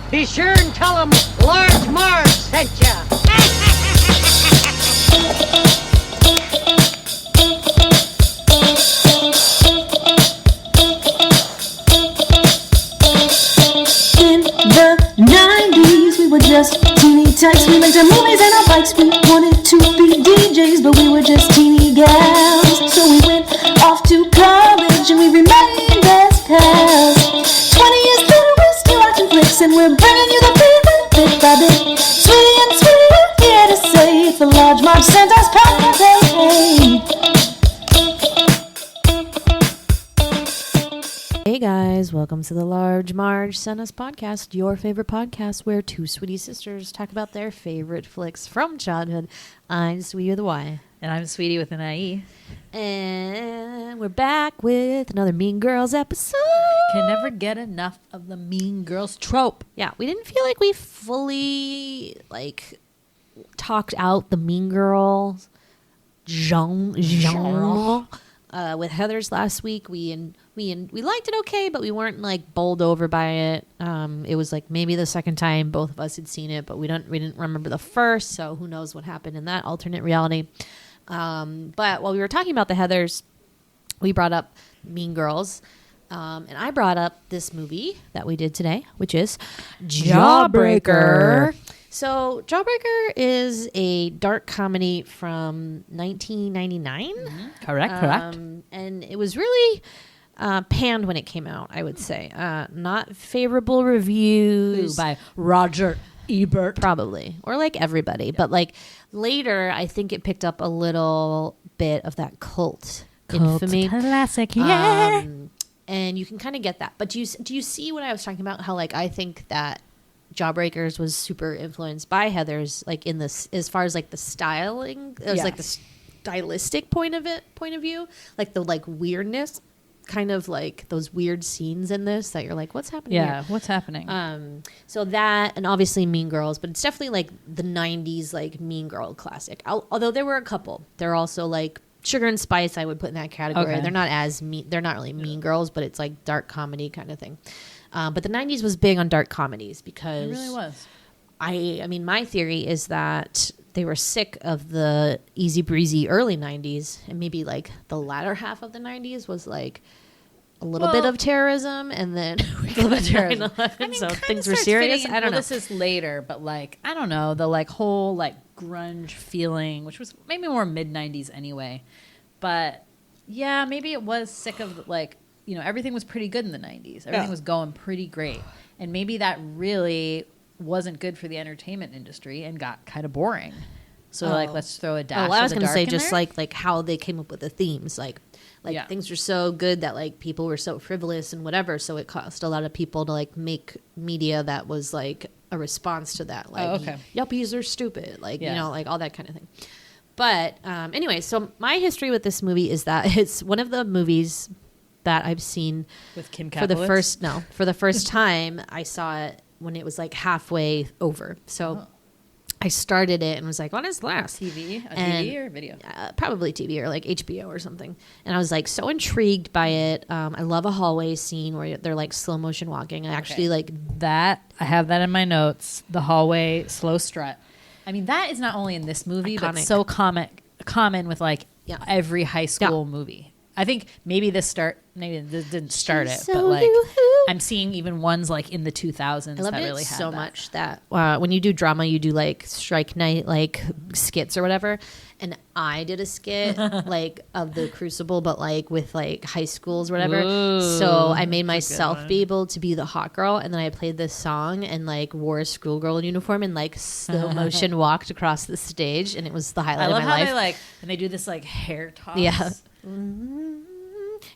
Be sure and tell them Large Marge sent ya. In the 90s, we were just teeny tykes. We liked our movies and our bikes. We wanted to be DJs, but we were just teeny gals. So we went off to college and we remained as pals. 20 years later, we're still watching flicks and we're bringing you the feeling bit by bit. Sweetie and sweetie, we're here to say it's the Large Marge sent us podcast. Hey. Hey guys, welcome to the Large Marge Sent Us podcast, your favorite podcast where two sweetie sisters talk about their favorite flicks from childhood. I'm Sweetie with a Y. And I'm Sweetie with an IE. And we're back with another Mean Girls episode. Can never get enough of the Mean Girls trope. Yeah, we didn't feel like we fully talked out the Mean Girls genre. With Heather's last week, we liked it okay, but we weren't bowled over by it. It was maybe the second time both of us had seen it, but we didn't remember the first, so who knows what happened in that alternate reality. But while we were talking about the Heathers, we brought up Mean Girls, and I brought up this movie that we did today, which is Jawbreaker. So Jawbreaker is a dark comedy from 1999. Mm-hmm. Correct. And it was really panned when it came out, I would say. Not favorable reviews. By Roger Ebert. Probably. Or everybody. Yeah. But later, I think it picked up a little bit of that cult infamy. Classic, yeah. And you can kind of get that. But do you see what I was talking about? How I think that Jawbreakers was super influenced by Heather's, in this, as far as the styling, it was the stylistic point of view, the weirdness, kind of those weird scenes in this that you're what's happening? Yeah, here? what's happening? So that, and obviously Mean Girls, but it's definitely the 90s Mean Girl classic. Although there were a couple, they're also Sugar and Spice. I would put in that category. Okay. They're not as mean. They're not really Mean Girls, but it's dark comedy kind of thing. But the 90s was big on dark comedies because... It really was. I mean, my theory is that they were sick of the easy breezy early 90s, and maybe the latter half of the 90s was a little bit of terrorism, and then we got 9/11, so things were serious. I don't know. This is later, but I don't know, the whole grunge feeling, which was maybe more mid 90s anyway. But yeah, maybe it was sick of everything was pretty good in the 90s. Everything was going pretty great. And maybe that really wasn't good for the entertainment industry and got kind of boring. So let's throw a dash. I was going to say just there. how they came up with the themes. Things were so good that people were so frivolous and whatever. So it cost a lot of people to make media that was a response to that. Yuppies are stupid. All that kind of thing. But anyway, so my history with this movie is that it's one of the movies that I've seen with Kim for the first time. I saw it when it was halfway over. So I started it and was what is last? TV or video? Probably TV or HBO or something. And I was so intrigued by it. I love a hallway scene where they're slow motion walking. I actually that. I have that in my notes. The hallway slow strut. I mean, that is not only in this movie, iconic. But so common with every high school movie. I think maybe this didn't start it, but I'm seeing even ones in the 2000s that really had so much that when you do drama, you do strike night skits or whatever. And I did a skit of the Crucible, but with high schools or whatever. Ooh, so I made myself be able to be the hot girl, and then I played this song and wore a schoolgirl uniform and slow motion walked across the stage, and it was the highlight of my life. I love how they and they do this hair toss. Yeah.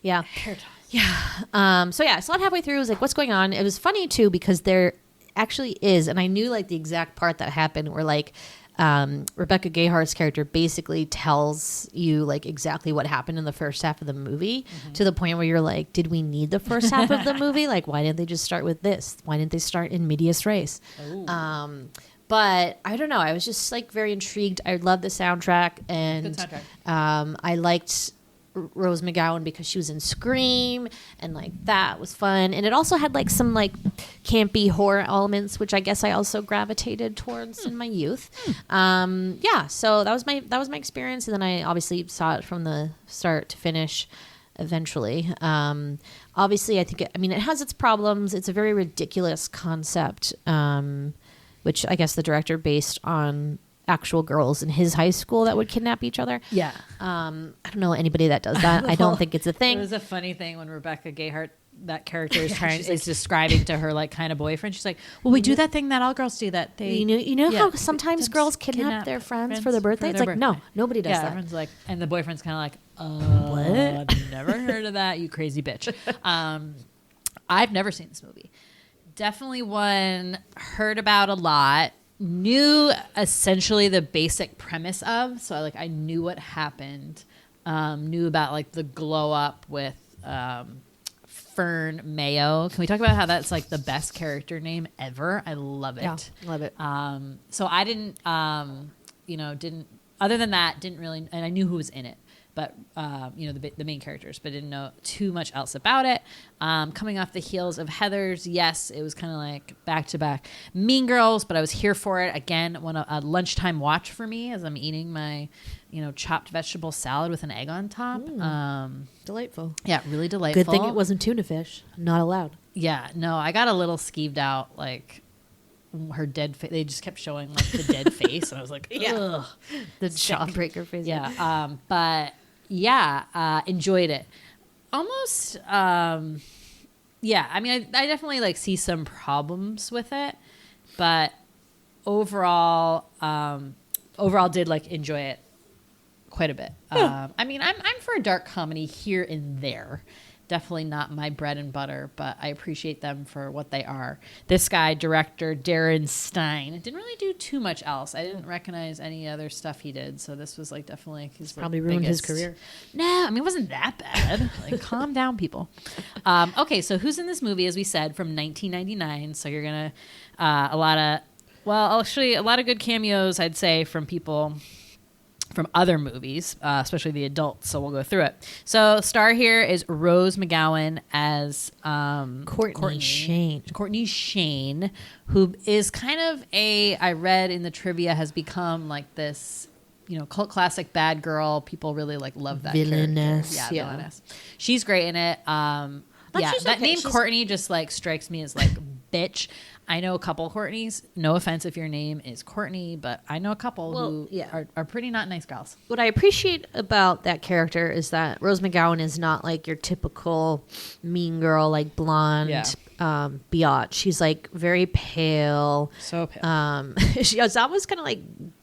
Yeah. Hair toss. Yeah. So I saw it halfway through. I was what's going on? It was funny too because there actually is, and I knew the exact part that happened where Rebecca Gayhart's character basically tells you exactly what happened in the first half of the movie, to the point where you're did we need the first half of the movie? Why didn't they just start with this? Why didn't they start in medias res? But I don't know. I was just very intrigued. I love the soundtrack, and good soundtrack. I liked Rose McGowan because she was in Scream, and like that was fun. And it also had like some like campy horror elements, which I guess I also gravitated towards in my youth. Yeah, so that was my experience, and then I obviously saw it from the start to finish. Eventually, obviously, I think it has its problems. It's a very ridiculous concept, which I guess the director based on actual girls in his high school that would kidnap each other. Yeah. I don't know anybody that does that. I don't think it's a thing. It was a funny thing when Rebecca Gayheart, that character, is describing to her like kind of boyfriend. She's like, "Well, we do that thing that all girls do. That they, you know how sometimes girls kidnap their friends for their birthday. It's like no, nobody does that. Everyone's like, and the boyfriend's kind of like, what? Never heard of that, you crazy bitch. I've never seen this movie. Definitely one heard about a lot. Knew essentially the basic premise of, so I knew what happened. Knew about like the glow up with Fern Mayo. Can we talk about how that's like the best character name ever? I love it. Yeah, love it. So I didn't, other than that, didn't really, and I knew who was in it, but the main characters, but didn't know too much else about it. Coming off the heels of Heathers, yes, it was kind of like back to back Mean Girls, but I was here for it again. A lunchtime watch for me as I'm eating my, chopped vegetable salad with an egg on top. Delightful. Yeah, really delightful. Good thing it wasn't tuna fish. Not allowed. Yeah, no, I got a little skeeved out, like her dead face. They just kept showing like the dead face, and I was like, ugh. The Jawbreaker face. Yeah, but yeah, enjoyed it. Almost, yeah. I mean, I definitely like see some problems with it, but overall did like enjoy it quite a bit. I mean, I'm for a dark comedy here and there. Definitely not my bread and butter, but I appreciate them for what they are. This guy, director Darren Stein, didn't really do too much else. I didn't recognize any other stuff he did, so this was like definitely his probably ruined his career. No, I mean it wasn't that bad. Like calm down, people. Okay, so who's in this movie? As we said, from 1999. So you're gonna a lot of good cameos, I'd say, from people from other movies, especially the adults. So we'll go through it. So star here is Rose McGowan as Courtney Shane. Courtney Shane, who is kind of I read in the trivia, has become like this, cult classic bad girl. People really like love that villainous. Character. Yeah, villainous. She's great in it. That name Courtney just like strikes me as like bitch. I know a couple Courtneys. No offense if your name is Courtney, but I know a couple who are pretty not nice gals. What I appreciate about that character is that Rose McGowan is not like your typical mean girl, like blonde biatch. She's like very pale. So pale. She's almost kind of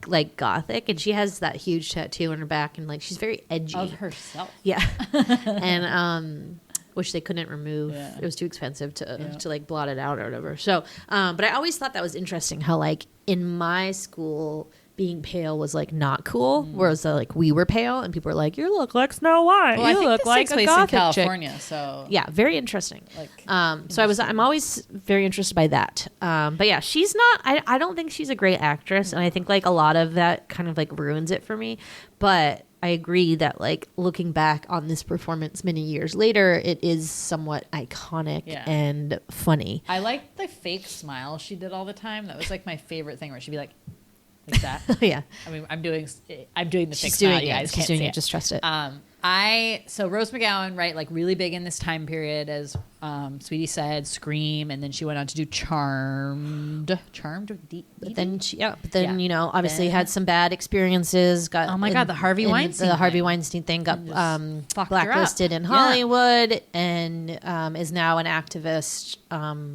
like gothic, and she has that huge tattoo on her back, and like she's very edgy. Of herself. Yeah. And which they couldn't remove. Yeah. It was too expensive to like blot it out or whatever. So, but I always thought that was interesting how like in my school being pale was like not cool, whereas like we were pale and people were like, "You look like Snow White. Well, you look like a gothic in California." Chick. So yeah, very interesting. Like, I'm always very interested by that. But yeah, she's not. I don't think she's a great actress, and I think like a lot of that kind of like ruins it for me. But I agree that like looking back on this performance many years later, it is somewhat iconic and funny. I like the fake smile she did all the time. That was like my favorite thing, where she'd be like that. Yeah. I mean, I'm doing the she's fake doing smile. it. You guys she's can't doing see it. Just trust it. So Rose McGowan, right, like really big in this time period, as Sweetie said, Scream, and then she went on to do Charmed. But then obviously had some bad experiences. Got the Harvey Weinstein. The Harvey Weinstein thing got blacklisted in Hollywood, and is now an activist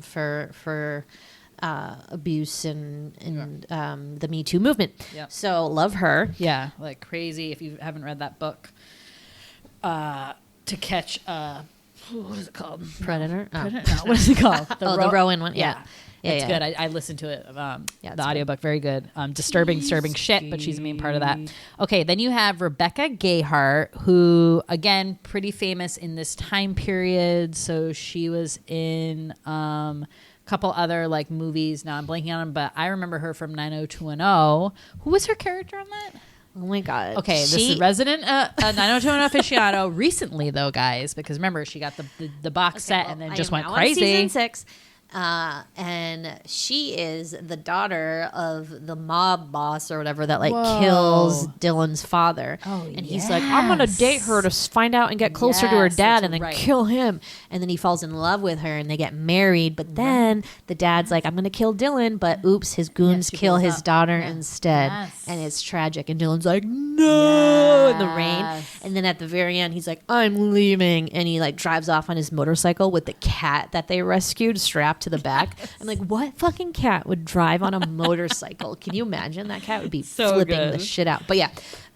for abuse and the Me Too movement. Yep. So love her. Yeah, like crazy. If you haven't read that book, To Catch what is it called? Predator? No, what is it called? The Rowan one. Yeah. It's good. I listened to it. The audiobook, very good. Disturbing shit, but she's a main part of that. Okay, then you have Rebecca Gayheart, who, again, pretty famous in this time period. So she was in couple other like movies. Now I'm blanking on them, but I remember her from 90210. Who was her character on that? Oh my God. Okay, this is resident 90210 aficionado recently though, guys, because remember she got the box set and then just went crazy. Season 6. And she is the daughter of the mob boss or whatever that kills Dylan's father. Oh, and he's like, I'm gonna date her to find out and get closer to her dad, and then kill him. And then he falls in love with her, and they get married. But then the dad's like, I'm gonna kill Dylan, but oops, his goons kill his daughter instead, and it's tragic. And Dylan's like, no, in the rain. And then at the very end, he's like, I'm leaving, and he like drives off on his motorcycle with the cat that they rescued strapped to the back. I'm like, what fucking cat would drive on a motorcycle? Can you imagine? That cat would be flipping the shit out. But yeah,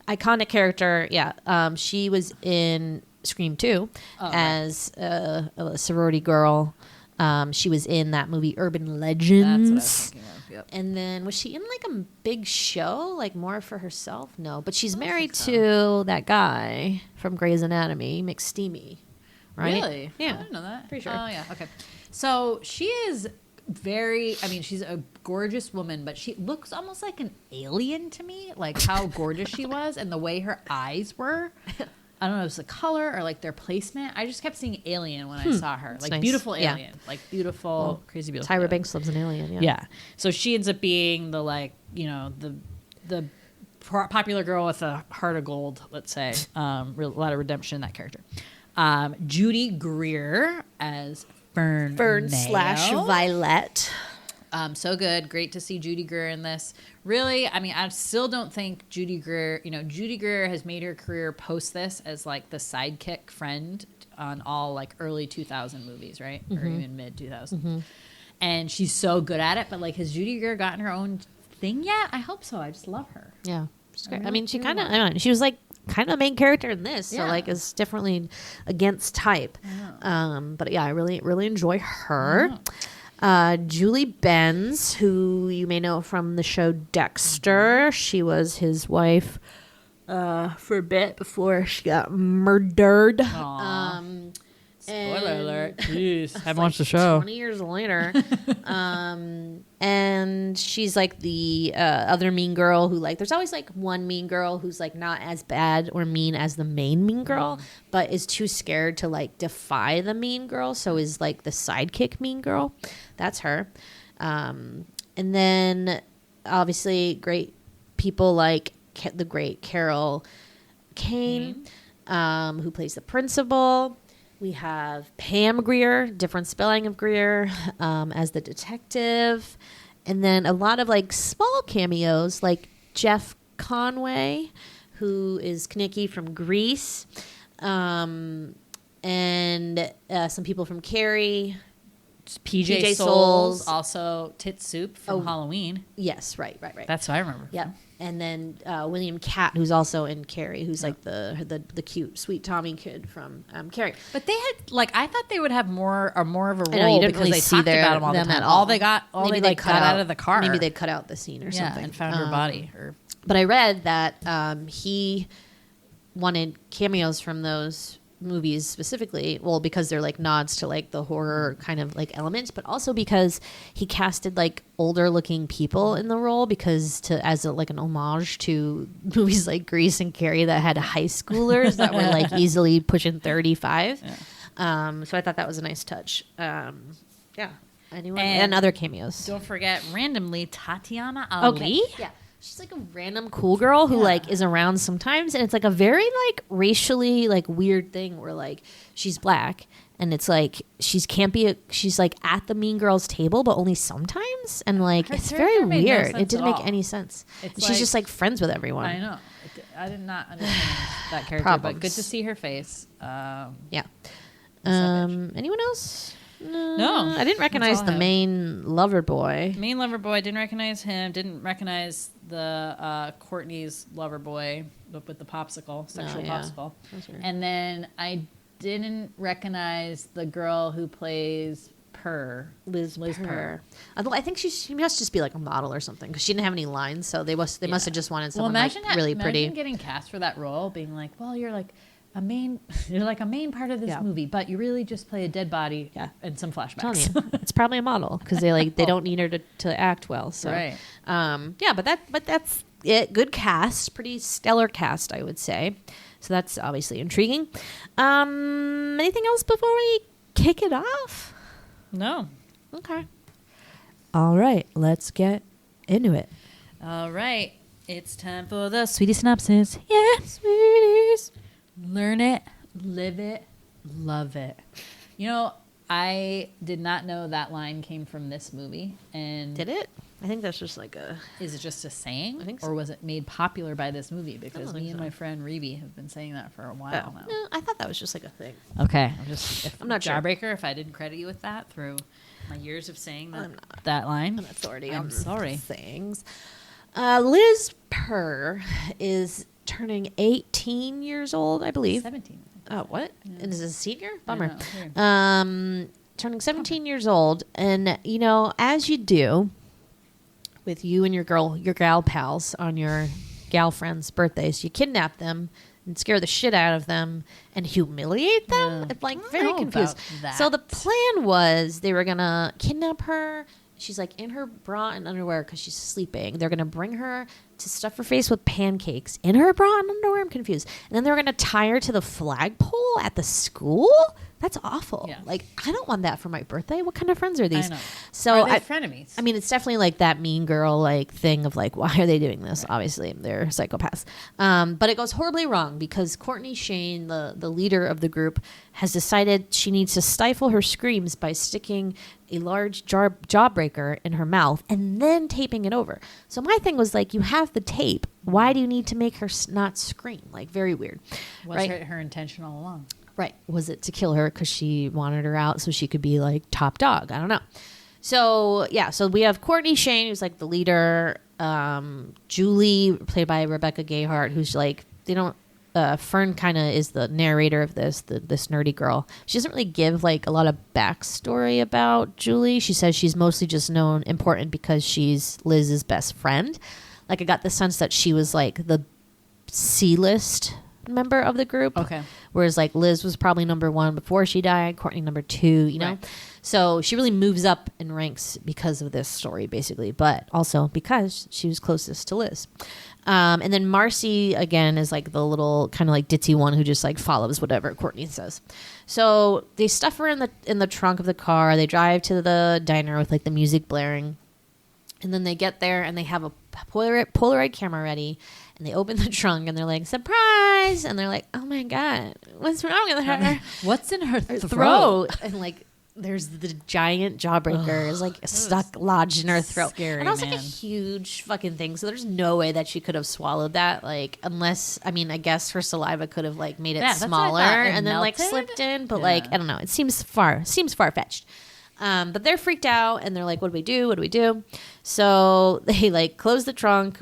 iconic character. Yeah, she was in Scream 2 as a sorority girl. She was in that movie Urban Legends. That's what I was thinking of. Yep. And then was she in like a big show, like more for herself? No, but she's married to that guy from Grey's Anatomy, McSteamy. Right? Really? Yeah, I didn't know that. Pretty sure. Oh yeah. Okay. So she is she's a gorgeous woman, but she looks almost like an alien to me, like how gorgeous she was and the way her eyes were. I don't know if it's the color or like their placement. I just kept seeing alien when I saw her. Like nice. Beautiful alien. Yeah. Like beautiful, crazy beautiful. Tyra alien. Banks loves an alien, yeah. Yeah. So she ends up being the the popular girl with a heart of gold, let's say. A lot of redemption in that character. Judy Greer as Fern / Violet. So good. Great to see Judy Greer in this. Really, I mean, I still don't think Judy Greer, Judy Greer has made her career post this as like the sidekick friend on all like early 2000 movies, right? Or even mid 2000s. And she's so good at it, but like has Judy Greer gotten her own thing yet? I hope so. I just love her. Yeah. She's great. I mean, she kind of, she was like kind of the main character in this, so like is definitely against type. But yeah, I really, really enjoy her. Julie Benz, who you may know from the show Dexter. She was his wife for a bit before she got murdered. Spoiler alert. Jeez. Haven't watched the show. 20 years later. And she's like the other mean girl who like, there's always like one mean girl who's like not as bad or mean as the main mean girl, but is too scared to like defy the mean girl. So is like the sidekick mean girl. That's her. And then obviously great people like the great Carol Kane, who plays the principal. We have Pam Greer, different spelling of Greer, as the detective. And then a lot of like small cameos like Jeff Conway, who is Kenicki from Grease. And some people from Carrie. PJ Souls, also Tit Soup from Halloween. Yes, right. That's what I remember. Yep. And then William Catt, who's also in Carrie, who's like the cute, sweet Tommy kid from Carrie. But they had like I thought they would have more of a role you didn't because really they see talked about them all the time. All they got out of the car. Maybe they cut out the scene or something and found her body. But I read that he wanted cameos from those movies specifically, well, because they're like nods to like the horror kind of like elements, but also because he casted like older looking people in the role as like an homage to movies like Grease and Carrie that had high schoolers that were like easily pushing 35. So I thought that was a nice touch. Anyone and other cameos. Don't forget randomly Tatiana Ali. Yeah. She's like a random cool girl who like is around sometimes, and it's like a very like racially like weird thing where like she's black and it's like she's like at the mean girls table but only sometimes, and like it's very weird. It didn't make any sense. She's just like friends with everyone. I know. I did not understand that character, but good to see her face. Anyone else? No, I didn't recognize the main lover boy. Didn't recognize him. Didn't recognize the Courtney's lover boy with the popsicle, sexual popsicle. And then I didn't recognize the girl who plays Liz Purr. Although I think she must just be like a model or something because she didn't have any lines, so they must have just wanted someone really pretty. Imagine getting cast for that role, being like, well, you're like a main part of this movie, but you really just play a dead body and some flashbacks. It's probably a model because they don't need her to act well. So. Right. But it. Good cast, pretty stellar cast, I would say. So that's obviously intriguing. Anything else before we kick it off? No. Okay. All right, let's get into it. All right. It's time for the Sweetie Synopsis. Yeah, sweeties. Learn it, live it, love it. You know, I did not know that line came from this movie. And Did it? I think that's just like a... is it just a saying? I think so. Or was it made popular by this movie? Because me think and so. my friend Rebe have been saying that for a while now. No, I thought that was just like a thing. Okay. I'm not sure. Jawbreaker, if I didn't credit you with that through my years of saying that line. An authority I'm on sorry. things. Liz Purr is turning 18 years old, I believe. 17. Oh, what? Yeah. And is this a senior? I Bummer. know, weird. Turning 17 years old. And, you know, as you do with you and your gal pals on your gal friends' birthdays, you kidnap them and scare the shit out of them and humiliate them. Yeah. It's like I don't very know confused. about So the that. plan was they were going to kidnap her. She's like in her bra and underwear because she's sleeping. They're going to bring her to stuff her face with pancakes in her bra and underwear. I'm confused. And then they're going to tie her to the flagpole at the school. That's awful. Yeah. Like, I don't want that for my birthday. What kind of friends are these? I know. So Are they frenemies? I mean, it's definitely like that mean girl like thing of like, why are they doing this? Right. Obviously, they're psychopaths. But it goes horribly wrong because Courtney Shane, the leader of the group, has decided she needs to stifle her screams by sticking a large jawbreaker in her mouth and then taping it over. So my thing was like, you have the tape. Why do you need to make her not scream? Like, very weird. What's her intention all along? Right. Was it to kill her because she wanted her out so she could be like top dog? I don't know. So, yeah. So we have Courtney Shane, who's like the leader. Julie, played by Rebecca Gayheart, who's like, they don't, Fern kind of is the narrator of this nerdy girl. She doesn't really give like a lot of backstory about Julie. She says she's mostly just known important because she's Liz's best friend. Like, I got the sense that she was like the C-list member of the group. Okay. Whereas like Liz was probably number 1 before she died, Courtney number 2, you know? Right. So she really moves up in ranks because of this story, basically, but also because she was closest to Liz. And then Marcy, again, is like the little kind of like ditzy one who just like follows whatever Courtney says. So they stuff her in the trunk of the car. They drive to the diner with like the music blaring. And then they get there and they have a Polaroid camera ready. And they open the trunk and they're like, surprise! And they're like, oh my God, what's wrong with her? What's in her Throat. And like, there's the giant jawbreaker is like lodged in her throat. Scary, and that was like a man. huge fucking thing. So there's no way that she could have swallowed that. Like, unless, I mean, I guess her saliva could have like made it Yeah, that's what I smaller thought. It and then like melted? slipped in. But Yeah. like, I don't know. It seems far-fetched. But they're freaked out and they're like, what do we do? What do we do? So they like close the trunk,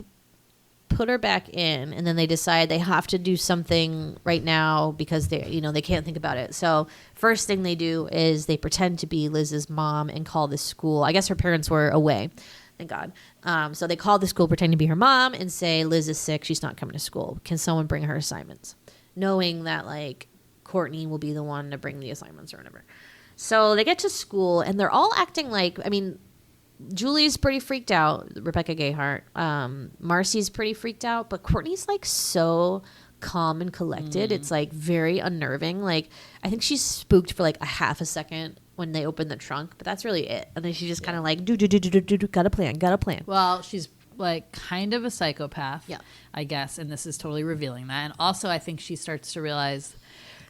put her back in, and then they decide they have to do something right now because they can't think about it. So first thing they do is they pretend to be Liz's mom and call the school. I guess her parents were away. Thank God. So they call the school, pretend to be her mom, and say, Liz is sick. She's not coming to school. Can someone bring her assignments? Knowing that like Courtney will be the one to bring the assignments or whatever. So they get to school and they're all acting like, I mean, Julie's pretty freaked out, Rebecca Gayheart. Marcy's pretty freaked out, but Courtney's like so calm and collected. It's like very unnerving. Like, I think she's spooked for like a half a second when they open the trunk, but that's really it. And then she just kind of like, do, got a plan. Well, she's like kind of a psychopath, Yeah. I guess, and this is totally revealing that. And also, I think she starts to realize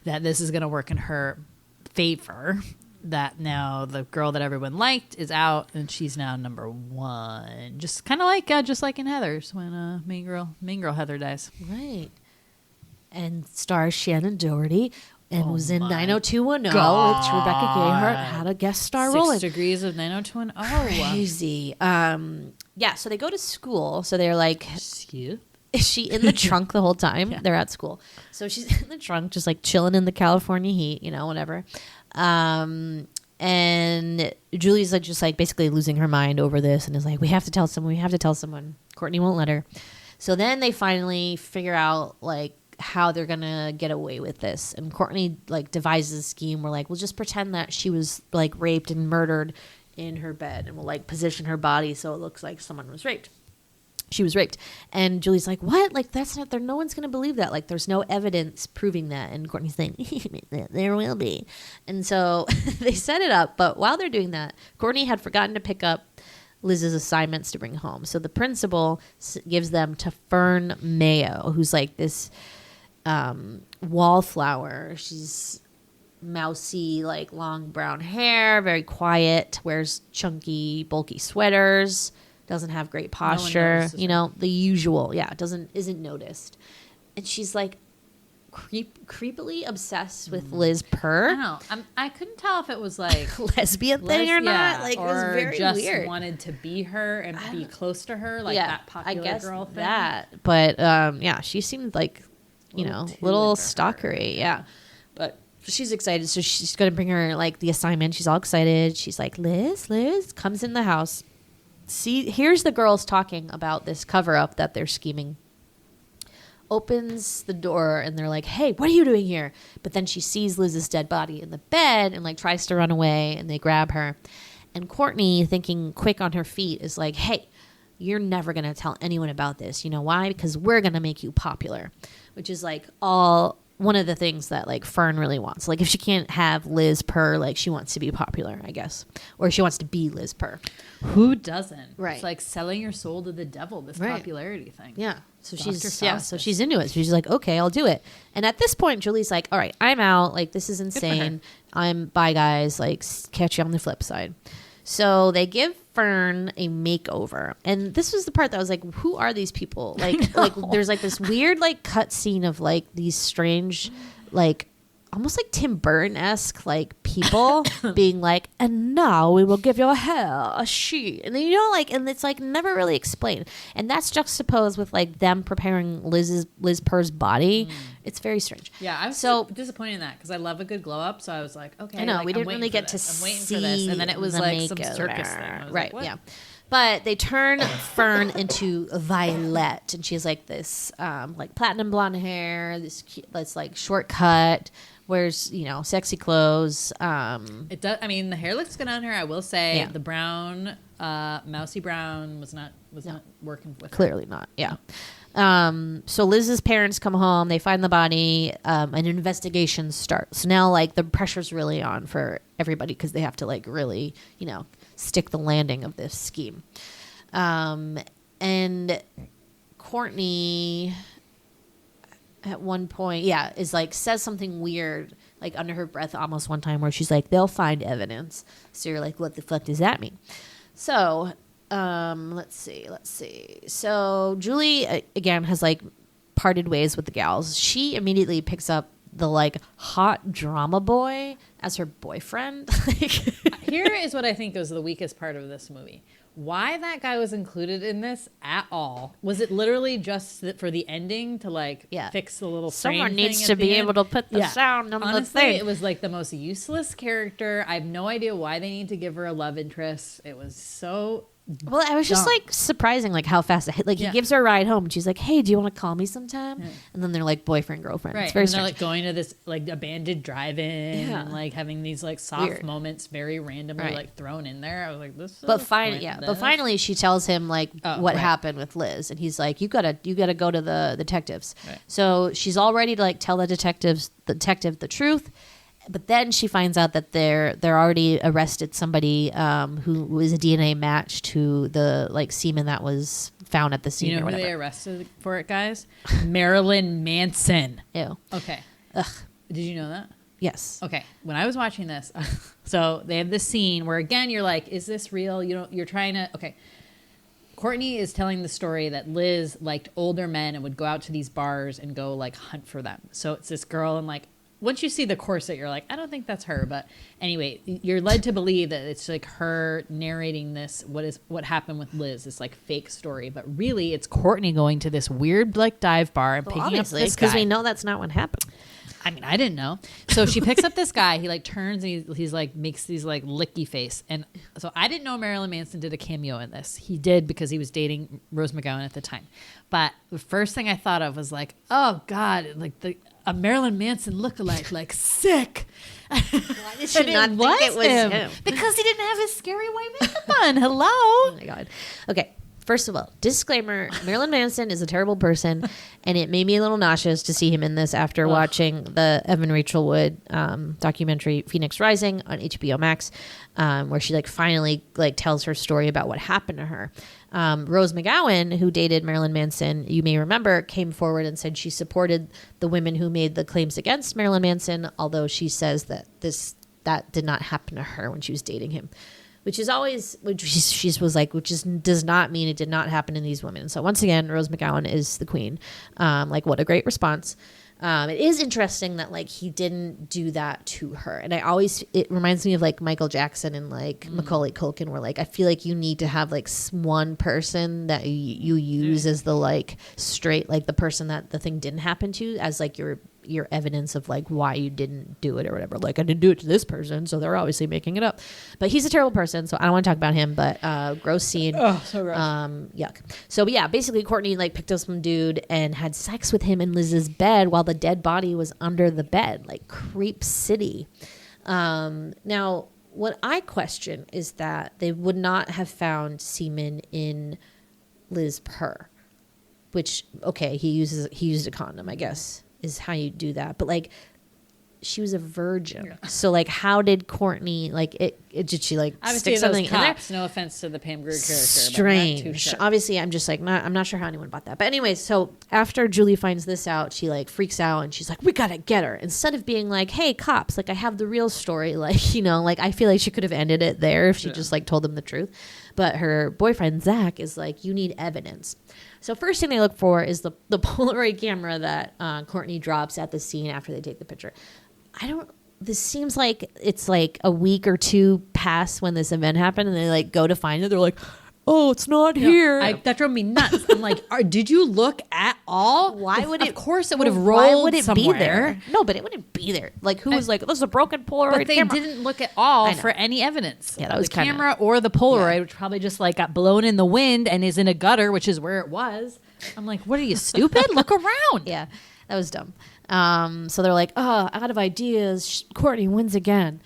that this is going to work in her favor. That now the girl that everyone liked is out, and she's now number 1. Just kind of like in Heathers when Mean Girl Heather dies. Right. And stars Shannon Doherty and was in my 90210 God. with Rebecca Gayheart. Had a guest star role. 6 degrees of 90210. Crazy. Yeah, so they go to school. So they're like, Excuse? is she in the trunk the whole time? Yeah. They're at school. So she's in the trunk, just like chilling in the California heat, whatever. And Julie's like just like basically losing her mind over this and is like, we have to tell someone. Courtney won't let her. So then they finally figure out like how they're gonna get away with this. And Courtney like devises a scheme where like, we'll just pretend that she was like raped and murdered in her bed and we'll like position her body so it looks like someone was raped. she was raped. And Julie's like, what? Like, that's not there. No one's going to believe that. Like, there's no evidence proving that. And Courtney's like, there will be. And so they set it up. But while they're doing that, Courtney had forgotten to pick up Liz's assignments to bring home. So the principal gives them to Fern Mayo, who's like this wallflower. She's mousy, like long brown hair, very quiet, wears chunky, bulky sweaters, doesn't have great posture, you know, the usual. Yeah, isn't noticed. And she's like creepily obsessed with Liz Purr. I don't know. I couldn't tell if it was like lesbian thing or not. Like, or it was very just weird. Wanted to be her and be close to her, like that popular girl thing. That. But yeah, she seemed like, you know, little stalkery. Yeah. But she's excited. So she's going to bring her like the assignment. She's all excited. She's like, Liz comes in the house. See, here's the girls talking about this cover up that they're scheming. Opens the door and they're like, hey, what are you doing here? But then she sees Liz's dead body in the bed and like tries to run away, and they grab her. And Courtney, thinking quick on her feet, is like, hey, you're never going to tell anyone about this. You know why? Because we're going to make you popular, which is like one of the things that like Fern really wants. Like, if she can't have Liz Purr, like she wants to be popular, I guess, or she wants to be Liz Purr. Who doesn't? Right. It's like selling your soul to the devil, this popularity thing. Yeah. So Dr. she's into it. So she's like, okay, I'll do it. And at this point, Julie's like, all right, I'm out. Like, this is insane. Bye guys. Like, catch you on the flip side. So they give Fern a makeover. And this was the part that I was like, who are these people? Like, there's like this weird like cut scene of like these strange, like almost like Tim Burton-esque like people being like, and now we will give your hair a sheet. And then, you know, like, and it's like never really explained. And that's juxtaposed with like them preparing Liz Purr's body. It's very strange. Yeah, I was so disappointed in that because I love a good glow up. So I was like, okay, I know, like, we didn't really get to I'm waiting see for this. And then it was the like some makeover. circus thing. I was Right, like, yeah. But they turn Fern into Violet, and she has like this like platinum blonde hair, this like shortcut, wears, you know, sexy clothes. It does. I mean, the hair looks good on her. I will say Yeah. the brown, mousy brown was not working with her. Clearly not. Yeah. So Liz's parents come home. They find the body. An investigation starts. So now, like, the pressure's really on for everybody because they have to, like, really, you know, stick the landing of this scheme. And Courtney, at one point, is like, says something weird, like, under her breath almost one time, where she's like, they'll find evidence. So you're like, what the fuck does that mean? So let's see. So Julie again has like parted ways with the gals. She immediately picks up the like hot drama boy as her boyfriend. Here is what I think was the weakest part of this movie. Why that guy was included in this at all? Was it literally just for the ending to like fix the little frame someone needs thing to at the be end? able to put the sound on Honestly, the thing. it was like the most useless character. I have no idea why they need to give her a love interest. It was so well, I was just like surprising, like how fast it hit. Like he gives her a ride home, and she's like, "Hey, do you want to call me sometime?" And then they're like boyfriend girlfriend. Right. It's very and strange. they're like going to this like abandoned drive-in and like having these like soft moments very randomly like thrown in there. I was like, this. But finally, she tells him like what happened with Liz, and he's like, "You gotta go to the detectives." Right. So she's all ready to like tell the detective the truth. But then she finds out that they're already arrested somebody who was a DNA match to the like semen that was found at the scene. You know or who whatever. they arrested for it, guys? Marilyn Manson. Ew. Okay. Ugh. Did you know that? Yes. Okay. When I was watching this, so they have this scene where again you're like, is this real? You're trying to. Okay. Courtney is telling the story that Liz liked older men and would go out to these bars and go like hunt for them. So it's this girl and like. Once you see the corset, you're like, I don't think that's her. But anyway, you're led to believe that it's like her narrating this, what happened with Liz, this like fake story. But really, it's Courtney going to this weird like dive bar and picking up this guy. Because we know that's not what happened. I mean, I didn't know. So she picks up this guy. He like turns and he's like makes these like licky face. And so I didn't know Marilyn Manson did a cameo in this. He did because he was dating Rose McGowan at the time. But the first thing I thought of was like, oh God, like a Marilyn Manson lookalike, like sick. Why did she not think it was him? Because he didn't have his scary white makeup on. Hello. Oh my God. Okay. first of all, disclaimer, Marilyn Manson is a terrible person, and it made me a little nauseous to see him in this after watching the Evan Rachel Wood documentary Phoenix Rising on HBO Max, where she like finally like tells her story about what happened to her. Rose McGowan, who dated Marilyn Manson, you may remember, came forward and said she supported the women who made the claims against Marilyn Manson, although she says that that did not happen to her when she was dating him. Which is always, she was like, does not mean it did not happen to these women. So once again, Rose McGowan is the queen. Like, what a great response. It is interesting that like he didn't do that to her. And it reminds me of like Michael Jackson and like Macaulay Culkin, where like, I feel like you need to have like one person that you use as the like straight, like the person that the thing didn't happen to as like your evidence of like why you didn't do it or whatever. Like, I didn't do it to this person, so they're obviously making it up. But he's a terrible person, so I don't want to talk about him. But gross scene. Oh, so gross. Yuck. So but yeah, basically Courtney like picked up some dude and had sex with him in Liz's bed while the dead body was under the bed. Like, creep city. Now what I question is that they would not have found semen in Liz purr, which, okay, he used a condom, I guess, is how you do that. But like, she was a virgin. Yeah. So like, how did Courtney, like, did she like obviously stick something in there? No offense to the Pam Grier character. Strange. But not too sure. Obviously, I'm just like, I'm not sure how anyone bought that. But anyways, so after Julie finds this out, she like freaks out and she's like, we gotta get her. Instead of being like, hey, cops, like I have the real story. Like, you know, like I feel like she could have ended it there if she just like told them the truth. But her boyfriend, Zach, is like, you need evidence. So first thing they look for is the Polaroid camera that Courtney drops at the scene after they take the picture. This seems like it's like a week or two past when this event happened, and they like go to find it. They're like, oh, it's not here. That drove me nuts. I'm like, did you look at all? Why would it? Of course it would have rolled. Why would it somewhere. be there? No, but it wouldn't be there. Like, who was like, this is a broken Polaroid But they camera. didn't look at all for any evidence. Yeah, that was the camera or the Polaroid, which probably just like got blown in the wind and is in a gutter, which is where it was. I'm like, what are you, stupid? Look around. Yeah, that was dumb. So they're like, oh, out of ideas, Courtney wins again.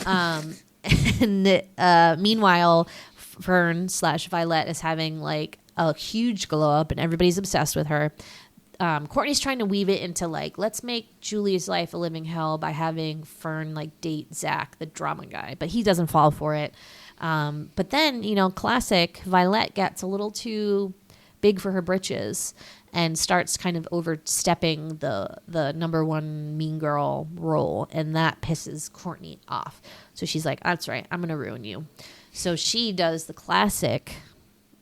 And meanwhile, Fern/Violet is having like a huge glow up and everybody's obsessed with her. Courtney's trying to weave it into like, let's make Julie's life a living hell by having Fern like date Zach, the drama guy, but he doesn't fall for it. But then, you know, classic, Violet gets a little too big for her britches and starts kind of overstepping the number one mean girl role, and that pisses Courtney off. So she's like, that's right, I'm gonna ruin you. So she does the classic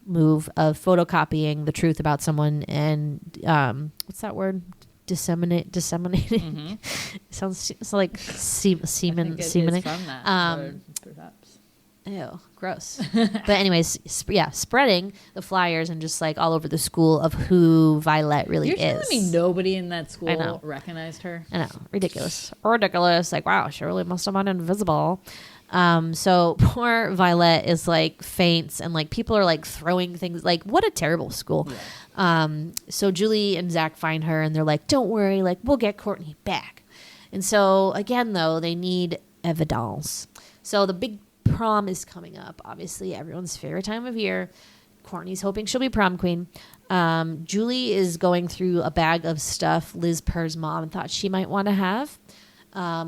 move of photocopying the truth about someone and what's that word? Disseminating. Mm-hmm. Sounds like semen. From that word, perhaps. Ew, gross. But anyways, spreading the flyers and just like all over the school of who Violet really is. You're telling me nobody in that school recognized her? I know, ridiculous. Like, wow, she really must have been invisible. So poor Violet is like faints and like people are like throwing things. Like, what a terrible school. Yeah. So Julie and Zach find her and they're like, don't worry, like we'll get Courtney back. And so again, though, they need evidence. So the big prom is coming up, obviously everyone's favorite time of year. Courtney's hoping she'll be prom queen. Julie is going through a bag of stuff Liz Purr's mom thought she might want to have,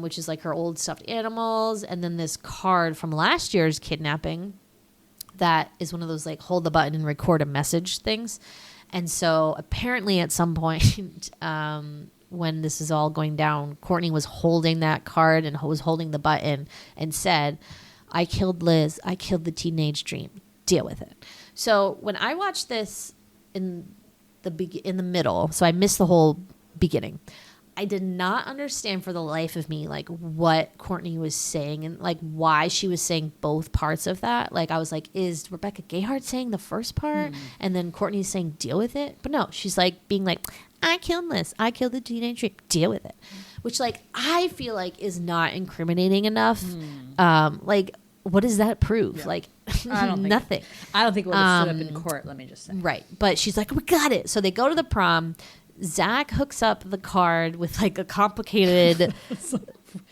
which is like her old stuffed animals, and then this card from last year's kidnapping that is one of those like hold the button and record a message things. And so apparently at some point when this is all going down, Courtney was holding that card and was holding the button and said, I killed Liz. I killed the teenage dream. Deal with it. So when I watched this in the middle, so I missed the whole beginning, I did not understand for the life of me like what Courtney was saying and like why she was saying both parts of that. Like I was like, is Rebecca Gayheart saying the first part and then Courtney's saying deal with it? But no, she's like being like, I killed Liz. I killed the teenage dream. Deal with it. Which like I feel like is not incriminating enough. Like what does that prove? Yeah. Like nothing. I don't think it would have stood up in court, let me just say. Right. But she's like, we got it. So they go to the prom. Zach hooks up the card with like a complicated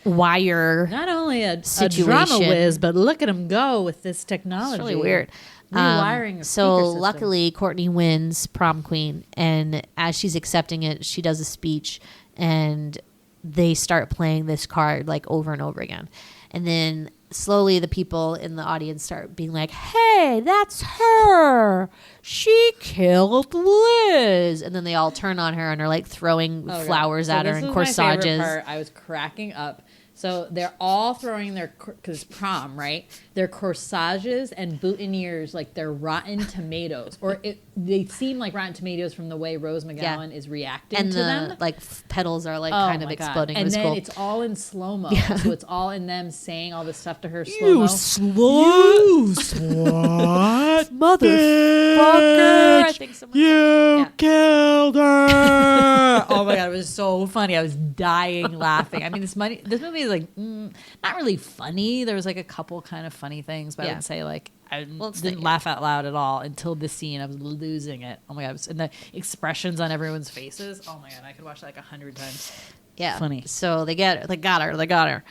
wire. Not only a drama whiz, but look at him go with this technology. It's really weird. Rewiring a so speaker system. luckily Courtney wins prom queen, and as she's accepting it, she does a speech, and they start playing this card like over and over again. And then slowly the people in the audience start being like, hey, that's her. She killed Liz. And then they all turn on her and are like throwing flowers at her and corsages. I was cracking up. So they're all throwing their, because prom, right? Their corsages and boutonnieres, like they're rotten tomatoes. Or they seem like rotten tomatoes from the way Rose McGowan is reacting and to them. Like petals are like kind of exploding. And it was then cool. it's all in slow-mo. So it's all in them saying all this stuff to her slow-mo. You slut. Motherfucker. I think someone You killed her. Oh my god, it was so funny. I was dying laughing. I mean, this movie is like not really funny. There was like a couple kind of funny things, but I would say like I didn't laugh out loud at all until this scene. I was losing it. Oh my god, and the expressions on everyone's faces. Oh my god, I could watch that like 100 times. Yeah. Funny. So they got her.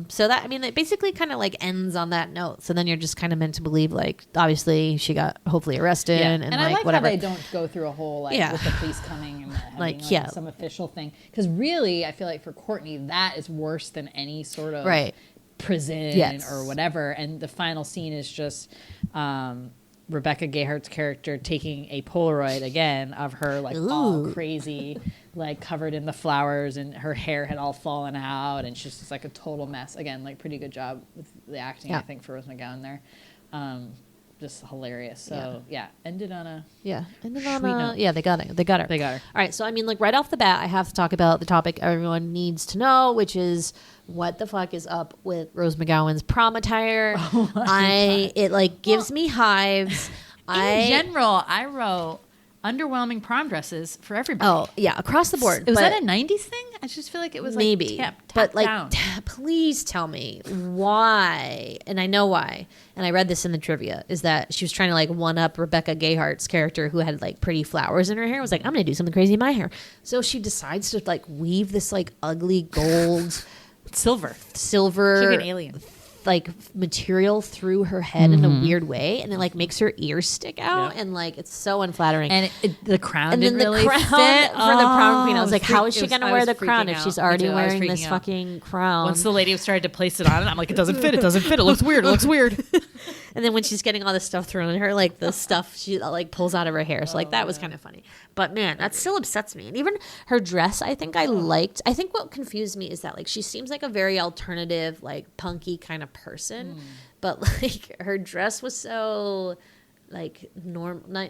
So that, I mean, it basically kind of like ends on that note. So then you're just kind of meant to believe, like, obviously she got hopefully arrested and I like like whatever. how they don't go through a whole like with the police coming and having some official thing. Because really, I feel like for Courtney, that is worse than any sort of prison or whatever. And the final scene is just Rebecca Gayhart's character taking a Polaroid again of her like all crazy, like covered in the flowers, and her hair had all fallen out, and she's just like a total mess. Again, like pretty good job with the acting, I think, for Rose McGowan there. Just hilarious. So ended on a note. Yeah, they got her. All right, so I mean, like right off the bat, I have to talk about the topic everyone needs to know, which is what the fuck is up with Rose McGowan's prom attire. It like gives me hives. In general, I wrote underwhelming prom dresses for everybody. Oh yeah, across the board. Was that a 90s thing? I just feel like it was maybe, like but like, down. Please tell me why. And I know why. And I read this in the trivia, is that she was trying to like one up Rebecca Gayhart's character, who had like pretty flowers in her hair. Was like, I'm gonna do something crazy in my hair. So she decides to like weave this like ugly gold, silver, like an alien, like material through her head in a weird way, and it like makes her ears stick out, and like it's so unflattering. And the crown and didn't then the really crown fit for the prom queen. I was like, how is she going gonna wear the crown if she's already wearing this fucking crown? Once the lady started to place it on, I'm like, it doesn't fit. It doesn't fit. It looks weird. It looks weird. And then when she's getting all this stuff thrown at her, like the stuff she like pulls out of her hair. So like that was kind of funny. But man, that still upsets me. And even her dress, I think I liked. I think what confused me is that like she seems like a very alternative, like punky kind of person, but like her dress was so like I don't know.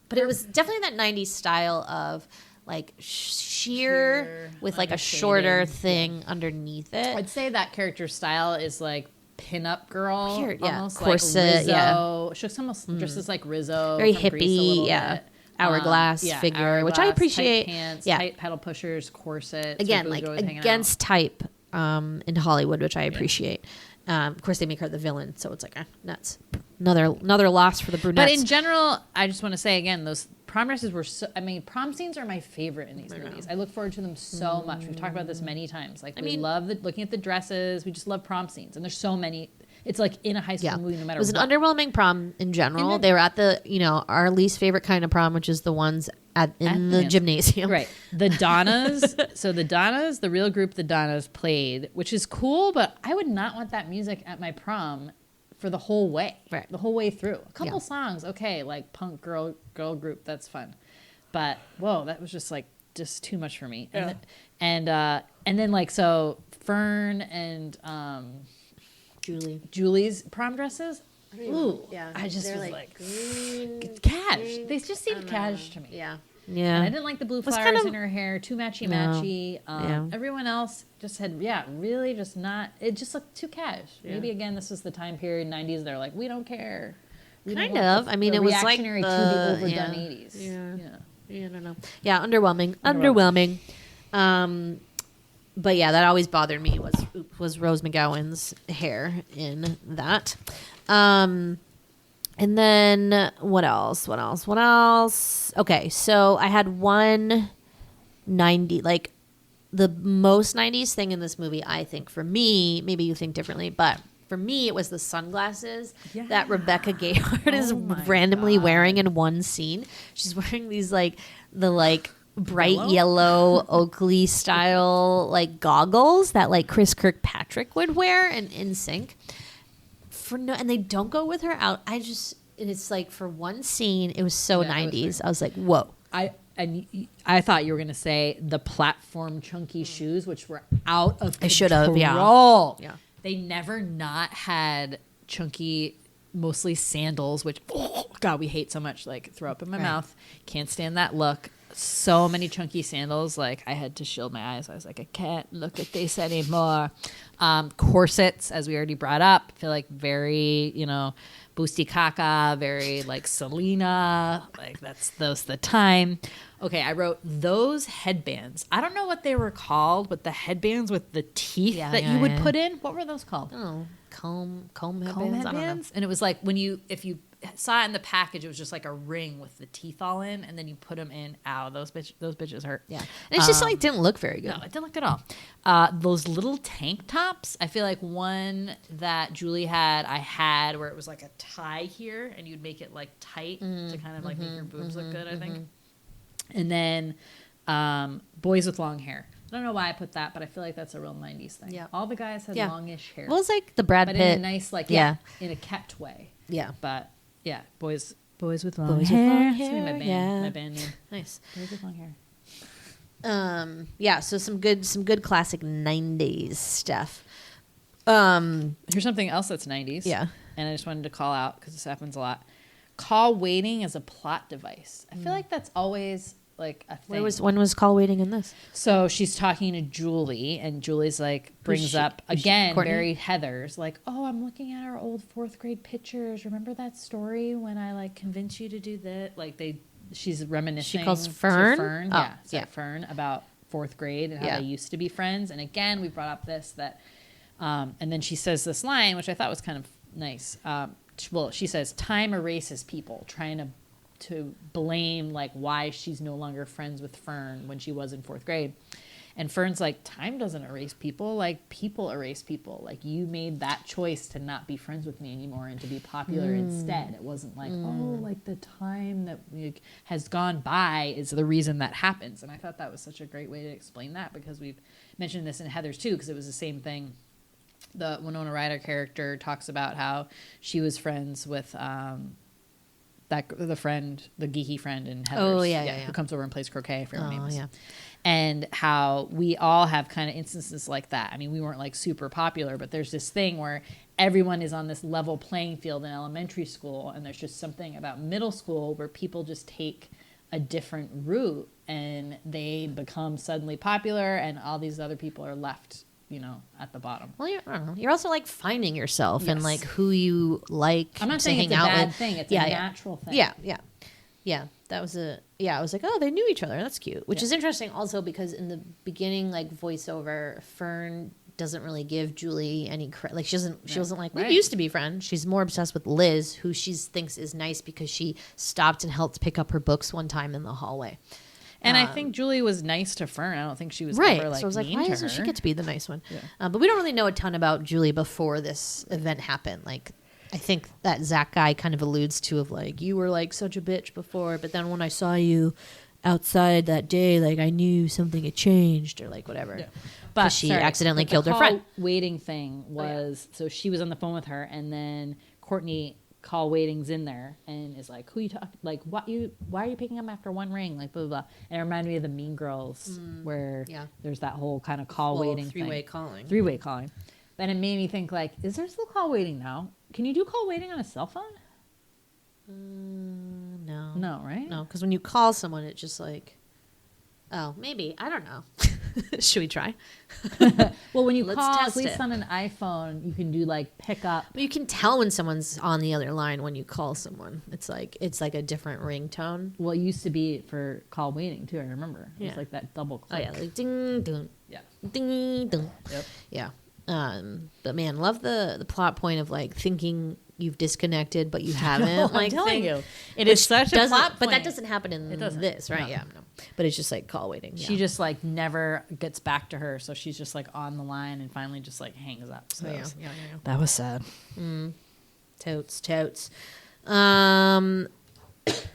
But it was definitely that 90s style of like sheer with like a shorter thing underneath it. I'd say that character style is like pin-up girl, Weird, almost corset, like Rizzo. She almost dresses like Rizzo, very from Grease a hippie, little bit. Hourglass figure, which I appreciate. Tight pants, yeah, tight pedal pushers, corsets. again, like against type in Hollywood, which I appreciate. Of course, they make her the villain, so it's like nuts. Another loss for the brunettes. But in general, I just want to say again, those prom dresses were so. I mean, prom scenes are my favorite in these movies. I look forward to them so much. We've talked about this many times. Like, we love looking at the dresses. We just love prom scenes, and there's so many. It's like in a high school movie, no matter. It was an underwhelming prom in general. They were at the our least favorite kind of prom, which is the ones in the gymnasium. Right. The Donnas. So the Donnas, the real group, the Donnas played, which is cool, but I would not want that music at my prom for the whole way. Right. The whole way through. A couple songs, okay, like punk girl group, that's fun. But whoa, that was just too much for me. Yeah. And then like so Fern and Julie's prom dresses. Ooh, yeah. I just was like cash. They just seemed cash to me. Yeah. Yeah. And I didn't like the blue flowers in her hair. Too matchy. No. Everyone else just had, really just not, it just looked too cash. Yeah. Maybe again, this was the time period, 90s. They're like, we don't care. Kind of. I mean, it was like reactionary to the overdone 80s. Yeah, I don't know. Yeah, underwhelming. But yeah, that always bothered me was Rose McGowan's hair in that. And then what else? Okay, so I had 190, like the most 90s thing in this movie, I think, for me, maybe you think differently, but for me, it was the sunglasses Yeah. that Rebecca Gayheart is my randomly God. wearing in one scene. She's wearing these bright yellow Oakley style goggles that Chris Kirkpatrick would wear in sync. And they don't go with her out. It's for one scene, it was so Yeah, it was 90s. I was like, whoa. I thought you were gonna say the platform chunky shoes, which were out of control. I should have, yeah. Yeah. They never not had chunky, mostly sandals, which God, we hate so much. Throw up in my mouth. Can't stand that look. So many chunky sandals. I had to shield my eyes. I was like, I can't look at this anymore. Corsets, as we already brought up, I feel very, boosty caca, very Selena. Those the time. Okay, I wrote those headbands. I don't know what they were called, but the headbands with the teeth you would put in. What were those called? I don't know. Comb headbands? Comb I don't know. headbands? And it was if you saw it in the package, it was just a ring with the teeth all in, and then you put them in. Ow, those bitches hurt. Yeah. And it's just didn't look very good. No, it didn't look at all. Those little tank tops, I feel like one that Julie had, I had where it was a tie here, and you'd make it tight to kind of make your boobs look good, I think. And then boys with long hair. I don't know why I put that, but I feel like that's a real 90s thing. Yeah. All the guys had longish hair. Well, it's the Brad but Pitt. in a nice, in a kept way. Yeah. But, yeah, boys with long hair. That's gonna be my band name. Nice. Boys with long hair. Yeah, so some good classic 90s stuff. Here's something else that's 90s. Yeah. And I just wanted to call out, because this happens a lot. Call waiting as a plot device. I feel like that's always a thing. When was call waiting in this? So she's talking to Julie, and Julie's brings up again, Courtney? very Heather's, oh, I'm looking at our old 4th grade pictures. Remember that story when I convinced you to do that? She's reminiscing. She calls to Fern? Fern. Oh, Yeah. Fern about 4th grade and how they used to be friends. And again, we brought up that, and then she says this line, which I thought was kind of nice. She says, time erases people, trying to blame why she's no longer friends with Fern when she was in 4th grade. And Fern's time doesn't erase people, people erase people. You made that choice to not be friends with me anymore and to be popular instead. It wasn't the time that has gone by is the reason that happens. And I thought that was such a great way to explain that, because we've mentioned this in Heather's too, because it was the same thing. The Winona Ryder character talks about how she was friends with the geeky friend in Heather's. Oh, yeah. Who comes over and plays croquet, for her name is. Yeah. And how we all have kind of instances like that. I mean, we weren't super popular, but there's this thing where everyone is on this level playing field in elementary school, and there's just something about middle school where people just take a different route and they become suddenly popular, and all these other people are left at the bottom. Well, I don't know. You're also finding yourself and Yes. who you like. I'm not to saying hang it's a out bad with. thing. It's a natural thing. Yeah. That was I was like, oh, they knew each other. That's cute. Which is interesting also because in the beginning, voiceover, Fern doesn't really give Julie any credit. She wasn't we used to be friends. She's more obsessed with Liz, who she thinks is nice because she stopped and helped pick up her books one time in the hallway. And I think Julie was nice to Fern. I don't think she was Right. ever So I was like, mean why to doesn't she her. get to be the nice one? Yeah. But we don't really know a ton about Julie before this event happened. I think that Zach guy kind of alludes to you were such a bitch before, but then when I saw you outside that day, I knew something had changed or whatever. Yeah. But she accidentally killed her friend. The waiting thing was, so she was on the phone with her, and then Courtney call waiting's in there and is who you talk why are you picking up after one ring, blah blah blah. And it reminded me of the Mean Girls where there's that whole kind of call waiting three-way thing. Three-way calling. Then it made me think is there still call waiting now? Can you do call waiting on a cell phone? No, right? No, because when you call someone, it's just oh, maybe. I don't know. Should we try? Well, when you Let's call, test at least it. on an iPhone, you can do pick up. But you can tell when someone's on the other line when you call someone. It's a different ringtone. Well, it used to be for call waiting too. I remember. It Yeah. was that double Oh click. yeah, ding ding, Yeah. ding ding. Yep. Yeah. But man, love the plot point of thinking you've disconnected, but you haven't. I'm telling thing. you, it is such a Doesn't- plot But that point. doesn't happen in doesn't. this, right? No. Yeah, no. But it's just like call waiting. She just like never gets back to her, so she's just like on the line and finally just like hangs up. So yeah. that was sad. Totes.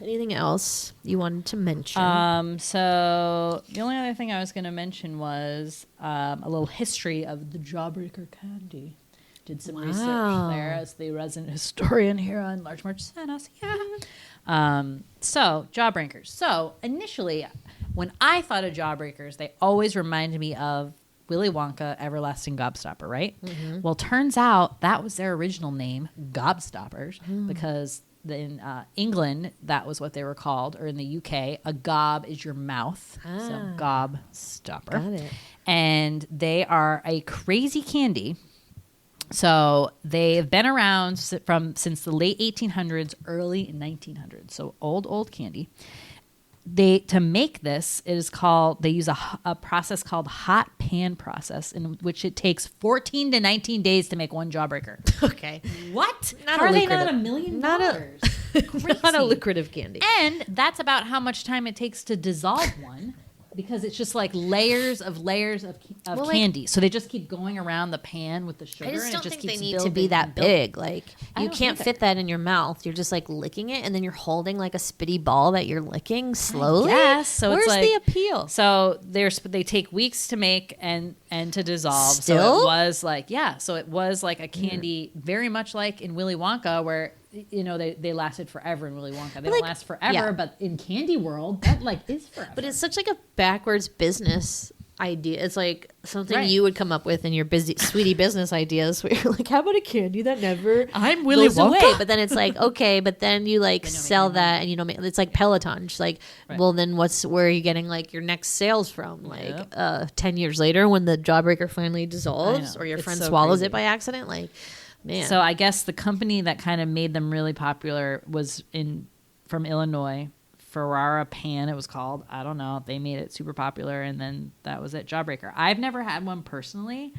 Anything else you wanted to mention? So the only other thing I was going to mention was a little history of the Jawbreaker candy. Did some research there as the resident historian here on Large March Sanos. Yeah. So Jawbreakers. So initially, when I thought of Jawbreakers, they always reminded me of Willy Wonka, Everlasting Gobstopper, right? Well, turns out that was their original name, Gobstoppers, because in England, that was what they were called, or in the UK, a gob is your mouth, so Gobstopper. Got it. And they are a crazy candy. So they've been around since the late 1800s, early 1900s. So old candy. To make this, they use a process called hot pan process, in which it takes 14 to 19 days to make one Jawbreaker. Okay. What? Not How a are they lucrative- not $1 million? not Not a lucrative candy. And that's about how much time it takes to dissolve one, because it's just like layers of Well, like- candy. So they just keep going around the pan with the sugar. I just and don't it just think they keeps need to be building that and building. big. Like I you don't can't either. fit that in your mouth. You're just like licking it, and then you're holding like a spitty ball that you're licking slowly. Yes. So where's it's like, the appeal? So they take weeks to make and to dissolve. So Still? it was like So it was like a candy, very much like in Willy Wonka, where they lasted forever in Willy Wonka. They don't like- last forever, yeah. but in candy world, that like is forever. But it's such like a backwards business idea. It's like something Right. you would come up with in your busy sweetie business ideas, where you're like, how about a candy that never I'm Willy goes Wonka. away? But then it's like, okay, but then you like sell that, and you don't make. It's like Peloton. Just like, Right. well, then where are you getting like your next sales from? Like Yep. 10 years later, when the Jawbreaker finally dissolves, know. or your It's friend so swallows crazy. it by accident, like. Man. So I guess the company that kind of made them really popular was from Illinois. Ferrara Pan, it was called. I don't know. They made it super popular, and then that was it. Jawbreaker. I've never had one personally.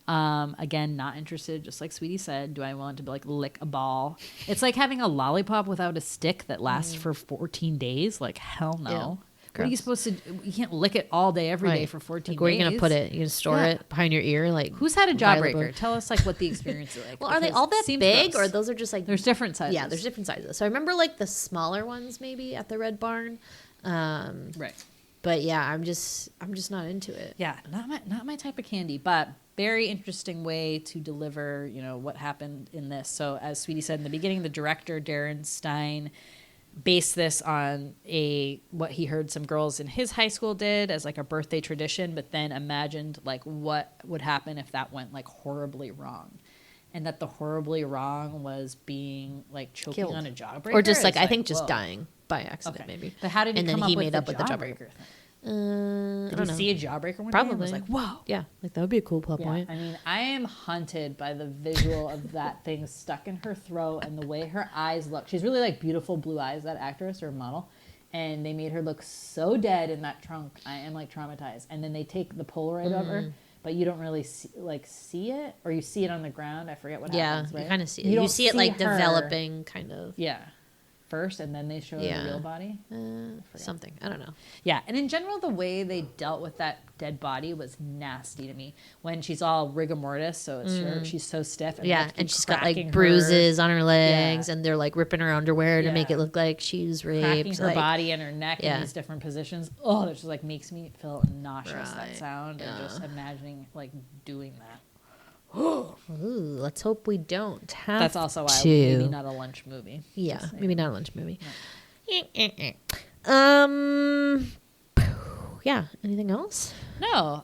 Again, not interested. Just like Sweetie said, do I want to like lick a ball? It's like having a lollipop without a stick that lasts for 14 days. Like hell no. Ew. What are you supposed to do? You can't lick it all day, every day Right. for 14 Like, where are you days. gonna put it? You gonna store Yeah. it behind your ear? Like Who's had a viable? Jawbreaker? Tell us like what the experience is like. Well, are they because all it that seems big, gross. or those are just like There's different sizes. Yeah, there's different sizes. So I remember like the smaller ones maybe at the Red Barn. Right. But yeah, I'm just not into it. Yeah, not my type of candy, but very interesting way to deliver, what happened in this. So as Sweetie said in the beginning, the director Darren Stein based this on what he heard some girls in his high school did as like a birthday tradition, but then imagined like what would happen if that went like horribly wrong. And that the horribly wrong was being like choking Killed. on a Jawbreaker. Or just like It's I think just whoa. dying by accident Okay. maybe. But how did he and then come up he with made the up with the Jawbreaker Jawbreaker. thing? I Did don't you know. see a Jawbreaker one day? and Probably. was like, whoa. Yeah, like that would be a cool plot point. I mean, I am haunted by the visual of that thing stuck in her throat and the way her eyes look. She's really like beautiful blue eyes, that actress or model. And they made her look so dead in that trunk. I am like traumatized. And then they take the Polaroid of her, but you don't really see it, or you see it on the ground. I forget what Yeah, happens. Right? you kind of see it. You You, don't see it like her- developing, kind of. Yeah, first, and then they show Yeah. the real body. Something. I don't know. Yeah, and in general, the way they dealt with that dead body was nasty to me. When she's all rigor mortis, so it's she's so stiff. And they Yeah, have to and keep she's got cracking like bruises on her legs, Yeah. and they're like ripping her underwear to make Yeah. it look like she was raped. cracking her like, body and her neck Yeah. in these different positions. Oh, that just like makes me feel nauseous. That Right, sound and yeah. just imagining like doing that. Ooh, let's hope we don't have That's also why to. maybe not a lunch movie. Yeah, Just saying. maybe not a lunch movie. Um, yeah. Anything else? No.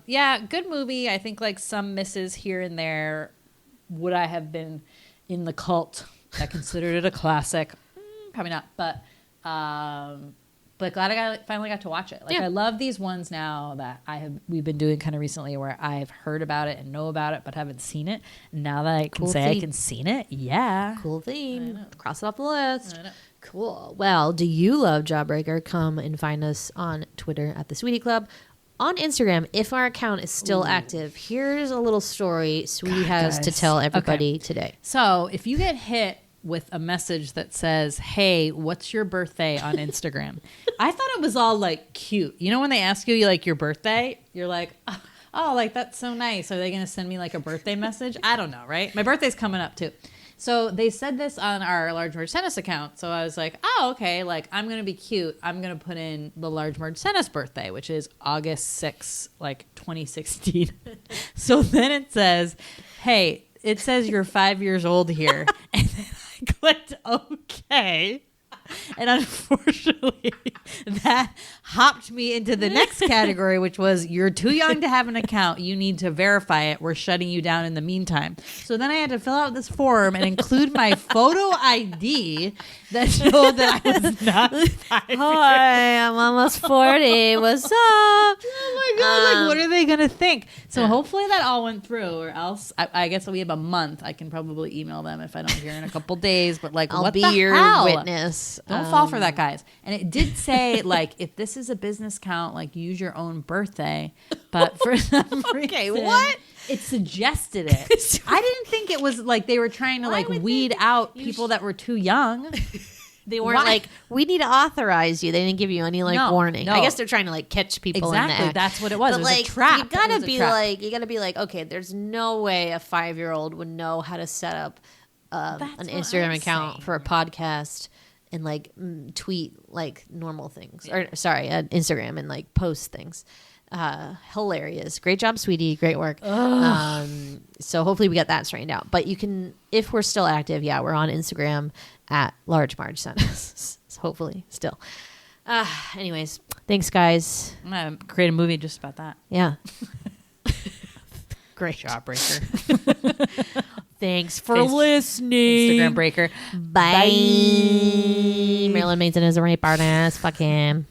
Yeah, good movie. I think like some misses here and there. Would I have been in the cult that considered it a classic? Probably not. But glad I finally got to watch it. Like Yeah. I love these ones now that we've been doing kind of recently where I've heard about it and know about it but haven't seen it. Now that I can Cool say I theme. can seen it, yeah. Cool theme. Cross it off the list. I know. Cool. Well, do you love Jawbreaker? Come and find us on Twitter at the Sweetie Club. on Instagram, if our account is still active, here's a little story Sweetie has to guys. tell everybody today. So if you get hit with a message that says, "Hey, what's your birthday?" on Instagram, I thought it was all like cute. You know when they ask you like your birthday, you're like, "Oh, like that's so nice." Are they going to send me like a birthday message? I don't know, right? My birthday's coming up too. So they said this on our Large Merge Tennis account. So I was like, "Oh, okay, like I'm going to be cute. I'm going to put in the Large Merge Tennis birthday, which is August 6th, like 2016." So then it says, "Hey, it says you're 5 years old here." And then I clicked OK. And unfortunately, that hopped me into the next category, which was you're too young to have an account. You need to verify it. We're shutting you down in the meantime. So then I had to fill out this form and include my photo ID that showed that I was not 5 years. Hi, I'm almost 40. What's up? Oh my God, like what are they going to think? So hopefully that all went through, or else I guess we have a month. I can probably email them if I don't hear in a couple days. But like, I'll what be the your hell? witness. Don't fall for that, guys. And it did say, like, if this is a business account, like, use your own birthday. But for some reason, what? It suggested it. I didn't think it was like they were trying to, like, weed out people that were too young. They weren't Why? like, we need to authorize you. They didn't give you any like No, warning. no. I guess they're trying to like catch people in the Exactly. act. That's what it was. But It was like, a trap. you It gotta was a be trap. like, okay, there's no way a 5-year-old would know how to set up That's an what Instagram I'm account saying. for a podcast and like tweet like normal things, or sorry, Instagram and like post things. Hilarious. Great job, Sweetie. Great work. So hopefully we get that straightened out. But you can, if we're still active, we're on Instagram at Large Marge Sentence. Hopefully still. Anyways, thanks guys. I'm going to create a movie just about that. Yeah. Great. Jawbreaker. Thanks for Face- listening. Instagram breaker. Bye. Marilyn Manson is a rape artist. Fuck him.